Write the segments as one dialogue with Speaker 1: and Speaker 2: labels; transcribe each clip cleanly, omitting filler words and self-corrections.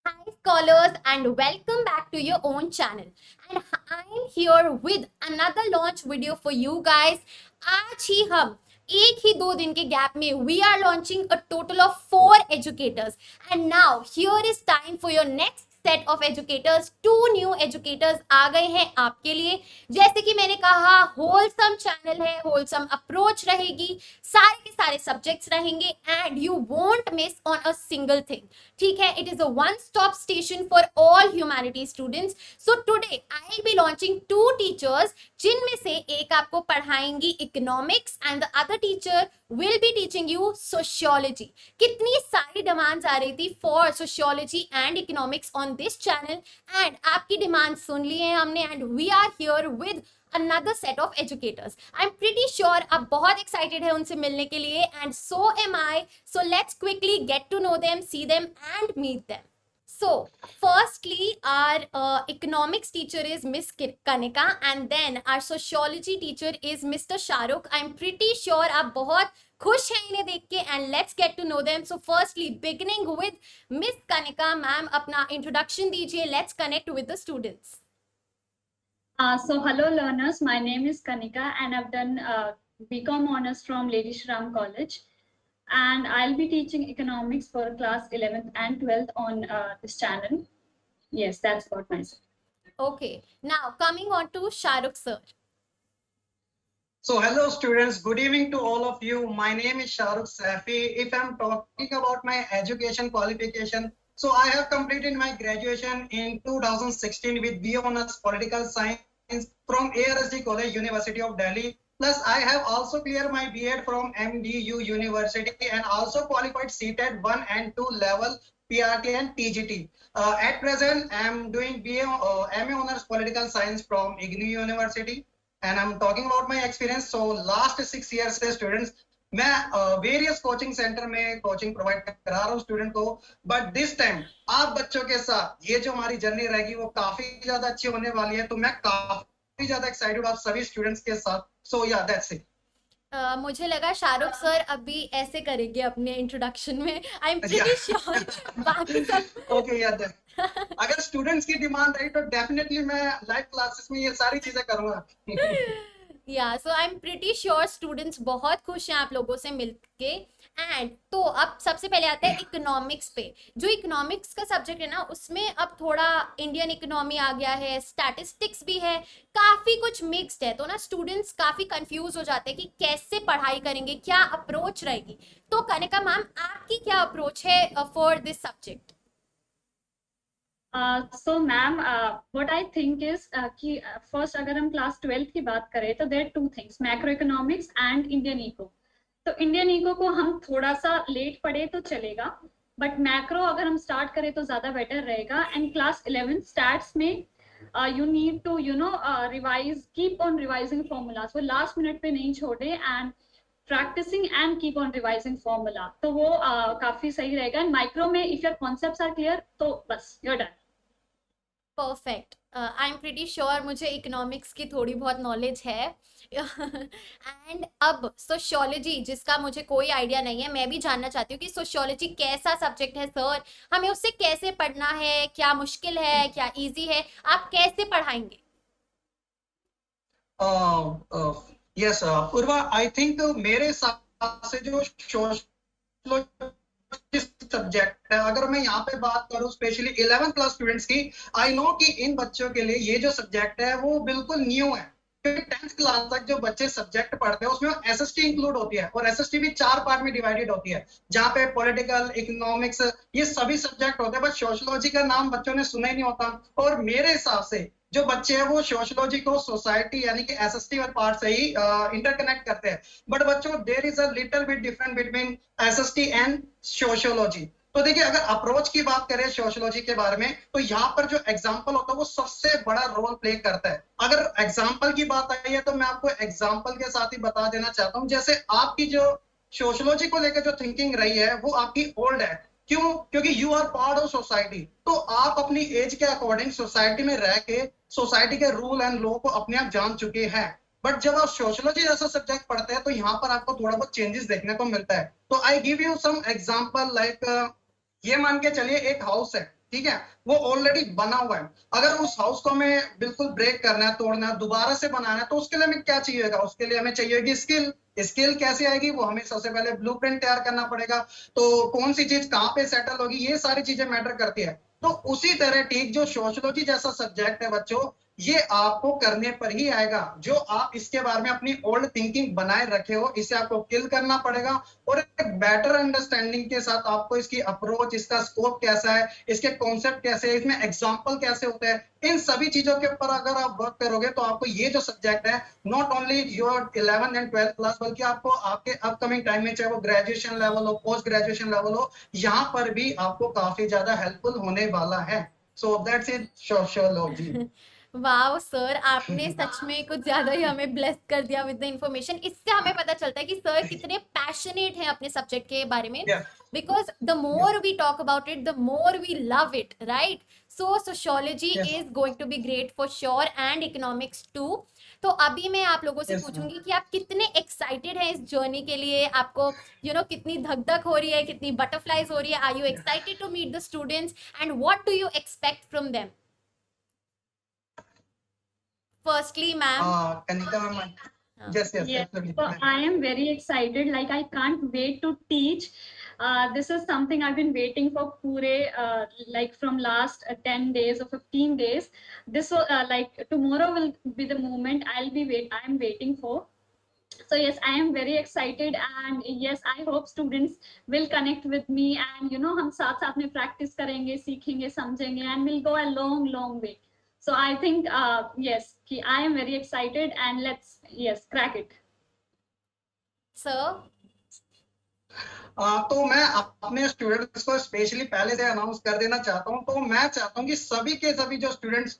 Speaker 1: Hi scholars and welcome back to your own channel. And I'm here with another launch video for you guys. आज ही हम एक ही 2 दिन के gap में we are launching a total of 4 educators. And now here is time for your next set of educators. 2 new educators आ गए हैं आपके लिए। जैसे कि मैंने कहा, होलसम चैनल है, होलसम अप्रोच रहेगी, सारे के सारे सब्जेक्ट्स रहेंगे and you won't miss on a single thing. ठीक है, it is a one stop station for all humanity students. So today I will be launching 2 teachers, जिनमें से एक आपको पढ़ाएंगी economics and the other teacher will be teaching you sociology. कितनी सारी demands आ रही थी for sociology and economics on this channel and आपकी डिमांड सुन ली है हमने and we are here with another set of educators. I'm pretty sure आप बहुत excited है उनसे मिलने के लिए and so am I. So let's quickly get to know them, see them and meet them. So firstly our economics teacher is Miss Kanika and then our sociology teacher is Mr. Shahrukh. I'm pretty sure आप बहुत खुश हैं इन्हें देख के and let's get to know them. So firstly beginning with Miss Kanika ma'am, अपना introduction दीजिए. Let's connect with the students.
Speaker 2: So hello learners, my name is Kanika and I've done BCom honors from Lady Shram College and I'll be teaching economics for class 11th and 12th on this channel. Yes, that's about myself.
Speaker 1: Okay, now coming on to Shahrukh sir.
Speaker 3: So hello students, good evening to all of you. My name is Shahrukh Safi. If I'm talking about my education qualification, so I have completed my graduation in 2016 with BA Honors Political Science from ARSD College, University of Delhi. Plus I have also cleared my BEd from MDU University and also qualified CTET 1 and 2 level PRT and TGT. At present, I am doing MA Honors Political Science from IGNOU University. And I'm talking about my experience. So last 6 years से students मैं various coaching centre में coaching provide करा रहा हूँ student को, but this time आप बच्चों के साथ ये जो हमारी जर्नी रहेगी वो काफी ज्यादा अच्छी होने वाली है। तो मैं काफी ज्यादा एक्साइटेड आप सभी स्टूडेंट्स के साथ। सो या दैट्स इट।
Speaker 1: मुझे लगा शाहरुख सर अभी ऐसे करेंगे अपने इंट्रोडक्शन में। आई एम प्रीटी श्योर बाकी सब
Speaker 3: ओके या अगर स्टूडेंट्स की डिमांड रही तो डेफिनेटली मैं लाइव क्लासेस में ये सारी चीजें करूंगा।
Speaker 1: Yeah so I am pretty sure students बहुत खुश हैं आप लोगों से मिलके। एंड तो अब सबसे पहले आते हैं इकोनॉमिक्स पे। जो इकोनॉमिक्स का सब्जेक्ट है ना, उसमें अब थोड़ा इंडियन इकोनॉमी आ गया है, स्टैटिस्टिक्स भी है, काफी कुछ मिक्स्ड है। तो ना स्टूडेंट्स काफी कंफ्यूज हो जाते हैं कि कैसे पढ़ाई करेंगे, क्या अप्रोच रहेगी। तो कनिका मैम, आपकी क्या अप्रोच है for this subject?
Speaker 2: So ma'am, what I think is कि first अगर हम class 12 की बात करें तो there are two things, macroeconomics and Indian eco. तो इंडियन इको को हम थोड़ा सा लेट पढ़े तो चलेगा, बट मैक्रो अगर हम स्टार्ट करें तो ज्यादा बेटर रहेगा। एंड क्लास 11 स्टैट्स में you need to revise, keep on revising formulas, वो लास्ट मिनट पे नहीं छोड़े and practising and keep on revising formula, तो वो काफी सही रहेगा। एंड माइक्रो में if your concepts are clear तो बस you're done.
Speaker 1: Perfect. I am pretty sure मुझे इकोनॉमिक्स की थोड़ी बहुत नॉलेज है। एंड अब सोशियोलॉजी, जिसका मुझे कोई आइडिया नहीं है, मैं भी जानना चाहती हूँ कि सोशियोलॉजी कैसा सब्जेक्ट है सर, हमें उससे कैसे पढ़ना है, क्या मुश्किल है, क्या इजी है, आप कैसे पढ़ाएंगे?
Speaker 3: यस पूर्वा, आई थिंक मेरे हिसाब से जो सब्जेक्ट है, अगर मैं यहाँ पे बात करूँ स्पेशली 11 प्लस स्टूडेंट्स की, आई नो कि इन बच्चों के लिए ये जो सब्जेक्ट है वो बिल्कुल न्यू है। 10th क्लास तक जो बच्चे सब्जेक्ट पढ़ते हैं उसमें एसएसटी इंक्लूड होती है और एसएसटी भी 4 पार्ट में डिवाइडेड होती है, जहाँ पे पॉलिटिकल, इकोनॉमिक्स, ये सभी सब्जेक्ट होते हैं, बट सोशियोलॉजी का नाम बच्चों ने सुना ही नहीं होता। और मेरे हिसाब से जो बच्चे हैं वो सोशियोलॉजी को सोसाइटी यानी कि एसएसटी वाले पार्ट से ही इंटरकनेक्ट करते हैं, बट बच्चों there is a little bit different between SST and sociology. तो देखिए, अगर अप्रोच की बात करें सोशियोलॉजी के बारे में, तो यहाँ पर जो एग्जाम्पल होता है वो सबसे बड़ा रोल प्ले करता है। अगर एग्जाम्पल की बात आई है तो मैं आपको एग्जाम्पल के साथ ही बता देना चाहता हूँ, जैसे आपकी जो सोशियोलॉजी को लेकर जो थिंकिंग रही है वो आपकी ओल्ड है। क्यों? क्योंकि you are part of society, तो आप अपनी एज के अकॉर्डिंग सोसाइटी में रह के सोसाइटी के रूल एंड लॉ को अपने आप जान चुके हैं। बट जब आप सोशियोलॉजी जैसा सब्जेक्ट पढ़ते हैं तो यहाँ पर आपको थोड़ा बहुत चेंजेस देखने को मिलता है। तो I give you some example, like ये मान के चलिए एक हाउस है, ठीक है, वो ऑलरेडी बना हुआ है। अगर उस हाउस को हमें बिल्कुल ब्रेक करना है, तोड़ना है, दोबारा से बनाना है, तो उसके लिए हमें क्या चाहिएगा? उसके लिए हमें चाहिए होगी स्किल। स्किल कैसे आएगी? वो हमें सबसे पहले ब्लूप्रिंट तैयार करना पड़ेगा। तो कौन सी चीज कहाँ पे सेटल होगी, ये सारी चीजें मैटर करती है। तो उसी तरह ठीक जो सोशियोलॉजी जैसा सब्जेक्ट है बच्चों, ये आपको करने पर ही आएगा। जो आप इसके बारे में अपनी ओल्ड थिंकिंग बनाए रखे हो, इसे आपको किल करना पड़ेगा, और एक बेटर अंडरस्टैंडिंग के साथ आपको इसकी अप्रोच, इसका स्कोप कैसा है, इसके कॉन्सेप्ट कैसे है, इसमें एग्जाम्पल कैसे होते हैं, इन सभी चीजों के ऊपर अगर आप वर्क करोगे तो आपको ये जो सब्जेक्ट है, not only your 11th and 12th class, बल्कि आपको आपके अपकमिंग टाइम में, चाहे वो ग्रेजुएशन लेवल हो, पोस्ट ग्रेजुएशन लेवल हो, यहाँ पर भी आपको काफी ज्यादा हेल्पफुल होने वाला है। So that's it sociology.
Speaker 1: Wow sir, आपने सच में कुछ ज्यादा ही हमें ब्लेस कर दिया विद द इंफॉर्मेशन। इससे हमें पता चलता है कि सर कितने पैशनेट हैं अपने सब्जेक्ट के बारे में, because the more we talk about it the more we love it, right? So sociology is going to be great for sure, and economics too. तो अभी मैं आप लोगों से पूछूंगी कि आप कितने एक्साइटेड हैं इस जर्नी के लिए? आपको कितनी धक धक हो रही है, कितनी बटरफ्लाइज हो रही है? Are you excited to meet the students and what do you expect from them? Firstly, ma'am.
Speaker 3: Kanika ma'am. Yes, absolutely.
Speaker 2: So I am very excited. Like I can't wait to teach. This is something I've been waiting for like from last 10 days or 15 days. This will like tomorrow will be the moment I'm waiting for. So yes, I am very excited, and yes, I hope students will connect with me, and हम साथ साथ में practice करेंगे, सीखेंगे, समझेंगे, and we'll go a long, long way. So I think yes, I am very excited, and let's crack it.
Speaker 1: Sir.
Speaker 3: तो मैं अपने स्टूडेंट्स को स्पेशली पहले से अनाउंस कर देना चाहता हूँ। तो मैं चाहता हूँ कि सभी के सभी जो स्टूडेंट्स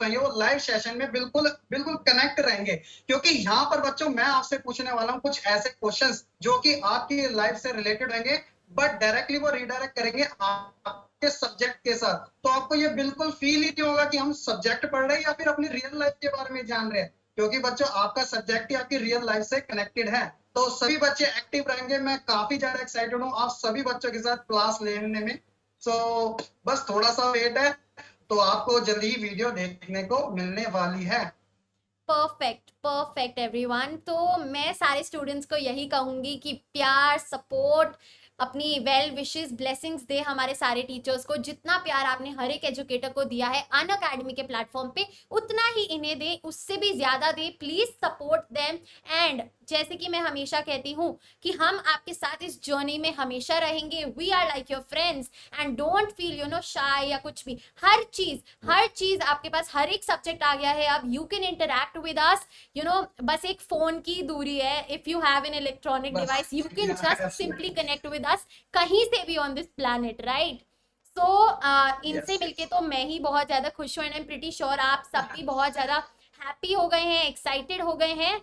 Speaker 3: वो लाइव सेशन में बिल्कुल बिल्कुल कनेक्ट रहेंगे, क्योंकि यहाँ पर बच्चों मैं आपसे पूछने वाला हूँ कुछ ऐसे क्वेश्चंस जो कि आपकी लाइफ से रिलेटेड होंगे, बट डायरेक्टली वो रिडायरेक्ट करेंगे आपके सब्जेक्ट के साथ। तो आपको ये बिल्कुल फील ही नहीं होगा कि हम सब्जेक्ट पढ़ रहे हैं या फिर अपनी रियल लाइफ के बारे में जान रहे हैं, क्योंकि बच्चों आपका सब्जेक्ट ही आपकी रियल लाइफ से कनेक्टेड है। तो सभी बच्चे एक्टिव रहेंगे। मैं काफी ज्यादा एक्साइटेड हूँ आप सभी बच्चों के साथ क्लास लेने में। सो बस थोड़ा सा वेट है, तो आपको जल्दी ही वीडियो देखने को मिलने वाली है।
Speaker 1: Perfect perfect everyone. तो मैं सारे स्टूडेंट्स को यही कहूंगी कि प्यार, सपोर्ट, अपनी वेल विशेस, ब्लेसिंग्स दे हमारे सारे टीचर्स को। जितना प्यार आपने हर एक एजुकेटर को दिया है अनअकैडमी के प्लेटफॉर्म पे, उतना ही इन्हें दे, उससे भी ज्यादा दे। Please support them. एंड जैसे कि मैं हमेशा कहती हूँ कि हम आपके साथ इस जर्नी में हमेशा रहेंगे। We are like your friends, and don't feel shy या कुछ भी। हर चीज आपके पास, हर एक सब्जेक्ट आ गया है अब। You can interact with us, बस एक फोन की दूरी है। If you have an electronic device, you can just simply connect with us कहीं से भी ऑन दिस प्लैनेट, राइट? सो इनसे मिलके तो मैं ही बहुत ज्यादा खुश हूँ, and I am pretty sure आप सब भी बहुत ज्यादा हैप्पी हो गए हैं, एक्साइटेड हो गए हैं।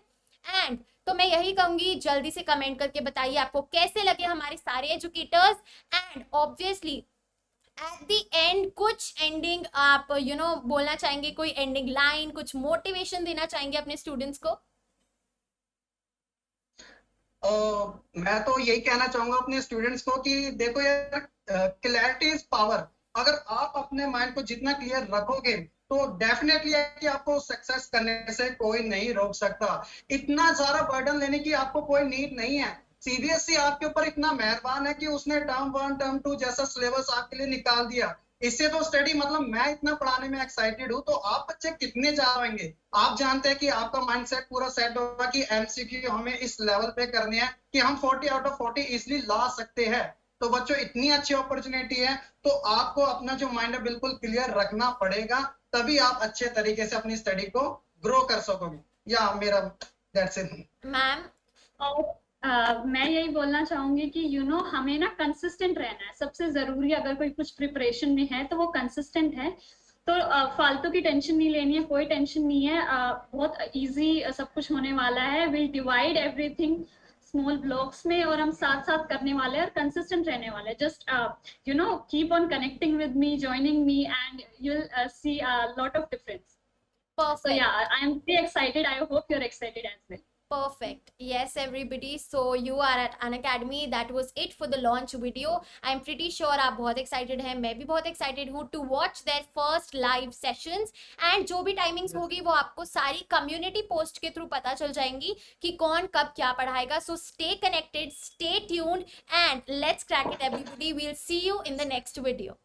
Speaker 1: एंड तो मैं यही कहूंगी, जल्दी से कमेंट करके बताइए आपको कैसे लगे हमारे सारे educators. And obviously at the end कुछ एंडिंग आप बोलना चाहेंगे, कोई एंडिंग लाइन, कुछ मोटिवेशन देना चाहेंगे अपने स्टूडेंट्स को?
Speaker 3: मैं तो यही कहना चाहूंगा अपने स्टूडेंट्स को कि देखो यार, क्लैरिटी इज पावर। अगर आप अपने माइंड को जितना क्लियर रखोगे तो डेफिनेटली कि आपको सक्सेस करने से कोई नहीं रोक सकता। इतना सारा बर्डन लेने की आपको कोई नीड नहीं है। सीबीएसई आपके ऊपर इतना मेहरबान है कि उसने टर्म 1 टर्म 2 जैसा सिलेबस आपके लिए निकाल दिया। इससे तो स्टडी, मतलब मैं इतना पढ़ाने में एक्साइटेड हूँ, तो आप बच्चे कितने जा पाएंगे? आप जानते हैं कि आपका माइंडसेट पूरा सेट होगा कि एमसीक्यू हमें इस लेवल पे करने हैं कि हम 40 आउट ऑफ 40 इजिली ला सकते हैं। तो बच्चों इतनी अच्छी अपॉर्चुनिटी है, तो आपको अपना जो माइंड है बिल्कुल क्लियर रखना पड़ेगा, तभी आप अच्छे तरीके से अपनी स्टडी को ग्रो कर सकोगे। या मेरा दैट्स इट
Speaker 1: मैम।
Speaker 2: मैं यही बोलना चाहूंगी कि हमें ना कंसिस्टेंट रहना है, सबसे जरूरी। अगर कोई कुछ प्रिपरेशन में है तो वो कंसिस्टेंट है। तो फालतू की टेंशन नहीं लेनी है, कोई टेंशन नहीं है। बहुत इजी सब कुछ होने वाला है। Will divide everything small blocks में, और हम साथ साथ करने वाले हैं और कंसिस्टेंट रहने वाले हैं। Just keep on connecting with me, joining me, and you'll see a lot of difference.
Speaker 1: Perfect.
Speaker 2: So yeah, I am very excited. I hope you're excited as well.
Speaker 1: Perfect. Yes, everybody. So you are at Unacademy. That was it for the launch video. I'm pretty sure आप बहुत excited हैं, मैं भी बहुत excited हूँ to watch their first live sessions. And जो भी timings होगी वो आपको सारी community post के through पता चल जाएंगी कि कौन कब क्या पढ़ाएगा. So stay connected, stay tuned, and let's crack it, everybody. We'll see you in the next video.